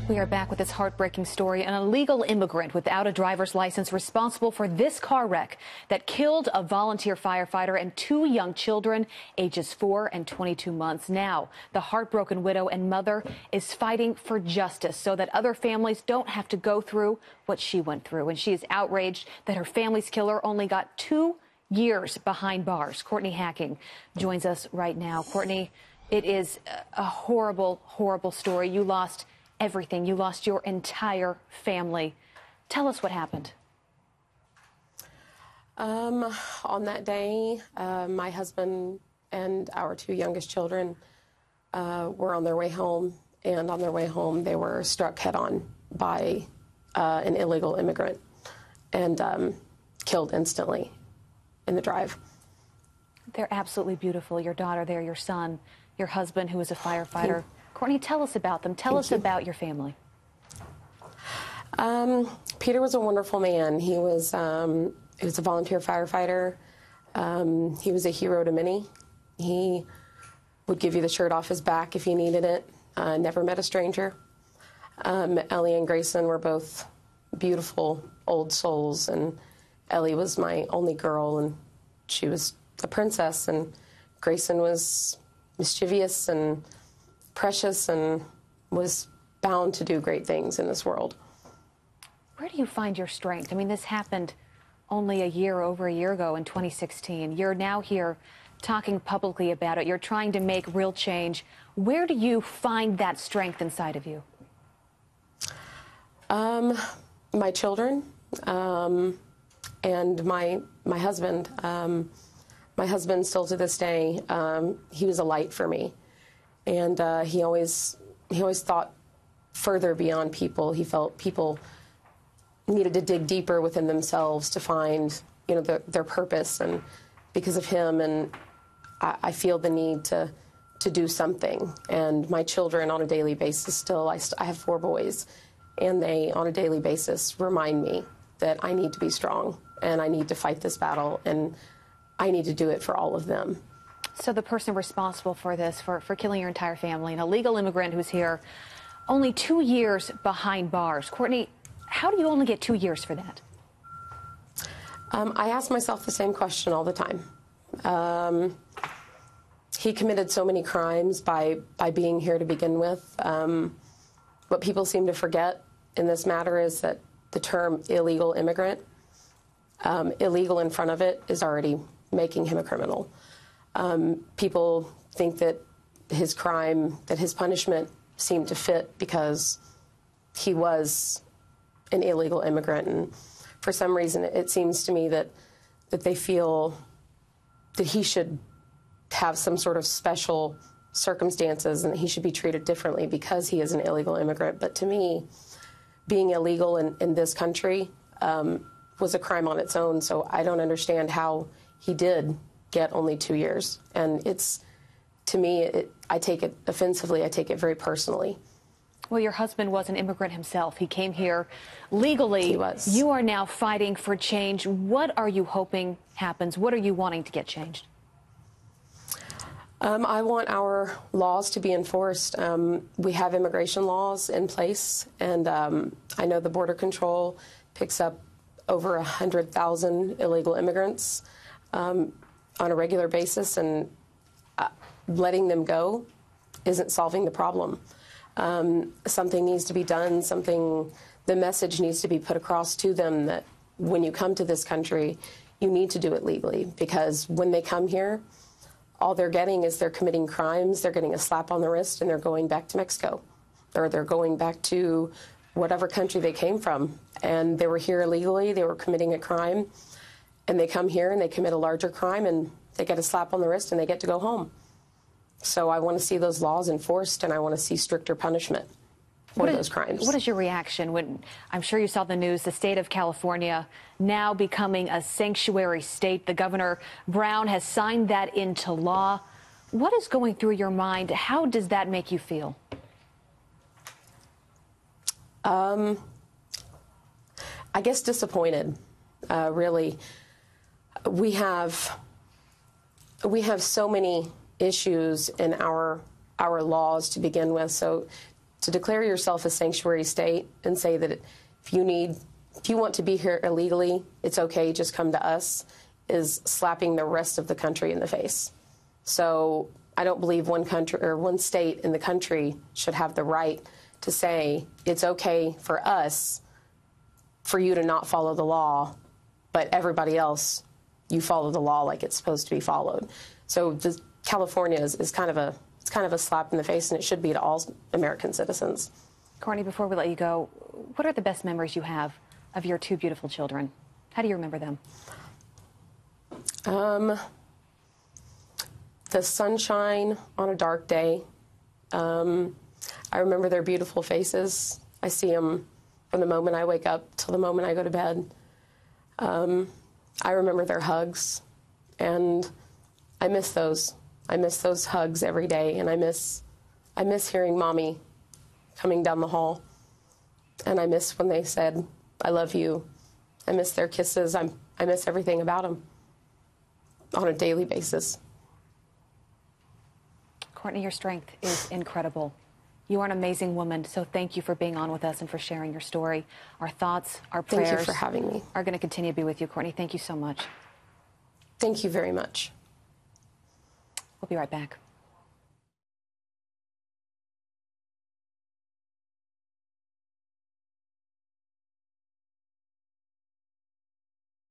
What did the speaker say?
We are back with this heartbreaking story. An illegal immigrant without a driver's license responsible for this car wreck that killed a volunteer firefighter and two young children, ages 4 and 22 months. Now, the heartbroken widow and mother is fighting for justice so that other families don't have to go through what she went through. And she is outraged that her family's killer only got 2 years behind bars. Courtney Hacking joins us right now. Courtney, it is a horrible, horrible story. You lost everything. You lost your entire family. Tell us what happened. On that day, my husband and our 2 youngest children were on their way home, and on their way home, they were struck head-on by an illegal immigrant and killed instantly in the drive. They're absolutely beautiful. Your daughter there, your son, your husband, who is a firefighter. Courtney, tell us about them. Tell us about your family. Peter was a wonderful man. He was a volunteer firefighter. He was a hero to many. He would give you the shirt off his back if you needed it. Never met a stranger. Ellie and Grayson were both beautiful old souls, and Ellie was my only girl, and she was a princess, and Grayson was mischievous and precious and was bound to do great things in this world. Where do you find your strength? I mean, this happened only over a year ago in 2016. You're now here talking publicly about it. You're trying to make real change. Where do you find that strength inside of you? My children and my husband. My husband, still to this day, he was a light for me. And he always thought further beyond people. He felt people needed to dig deeper within themselves to find, their purpose. And because of him, and I feel the need to do something. And my children, on a daily basis, still, I have 4 boys, and they, on a daily basis, remind me that I need to be strong and I need to fight this battle, and I need to do it for all of them. So the person responsible for this, for killing your entire family, an illegal immigrant who's here, only 2 years behind bars. Courtney, how do you only get 2 years for that? I ask myself the same question all the time. He committed so many crimes by being here to begin with. What people seem to forget in this matter is that the term illegal immigrant, illegal in front of it, is already making him a criminal. People think that his crime, that his punishment seemed to fit because he was an illegal immigrant. And for some reason, it seems to me that they feel that he should have some sort of special circumstances and that he should be treated differently because he is an illegal immigrant. But to me, being illegal in this country was a crime on its own, so I don't understand how he did get only 2 years. And to me, I take it offensively. I take it very personally. Well, your husband was an immigrant himself. He came here legally. He was. You are now fighting for change. What are you hoping happens? What are you wanting to get changed? I want our laws to be enforced. We have immigration laws in place, and I know the Border Control picks up over 100,000 illegal immigrants on a regular basis, and letting them go isn't solving the problem. Something needs to be done. The message needs to be put across to them that when you come to this country, you need to do it legally, because when they come here, all they're getting is they're committing crimes, they're getting a slap on the wrist, and they're going back to Mexico, or they're going back to whatever country they came from. And they were here illegally, they were committing a crime, and they come here and they commit a larger crime, and they get a slap on the wrist and they get to go home. So I want to see those laws enforced, and I want to see stricter punishment for those crimes. What is your reaction when, I'm sure you saw the news, the state of California now becoming a sanctuary state? The Governor Brown has signed that into law. What is going through your mind? How does that make you feel? I guess disappointed, really. We have so many issues in our laws to begin with. So to declare yourself a sanctuary state and say that if you want to be here illegally, it's okay, just come to us, is slapping the rest of the country in the face. So I don't believe one country or one state in the country should have the right to say it's okay for us for you to not follow the law, but everybody else, you follow the law like it's supposed to be followed. So California is kind of a slap in the face, and it should be to all American citizens. Courtney, before we let you go, what are the best memories you have of your two beautiful children? How do you remember them? The sunshine on a dark day. I remember their beautiful faces. I see them from the moment I wake up till the moment I go to bed. I remember their hugs, and I miss those. I miss those hugs every day, and I miss hearing Mommy coming down the hall. And I miss when they said, "I love you." I miss their kisses. I miss everything about them on a daily basis. Courtney, your strength is incredible. You are an amazing woman, so thank you for being on with us and for sharing your story. Our thoughts, our prayers Thank you for having me. Are going to continue to be with you, Courtney. Thank you so much. Thank you very much. We'll be right back.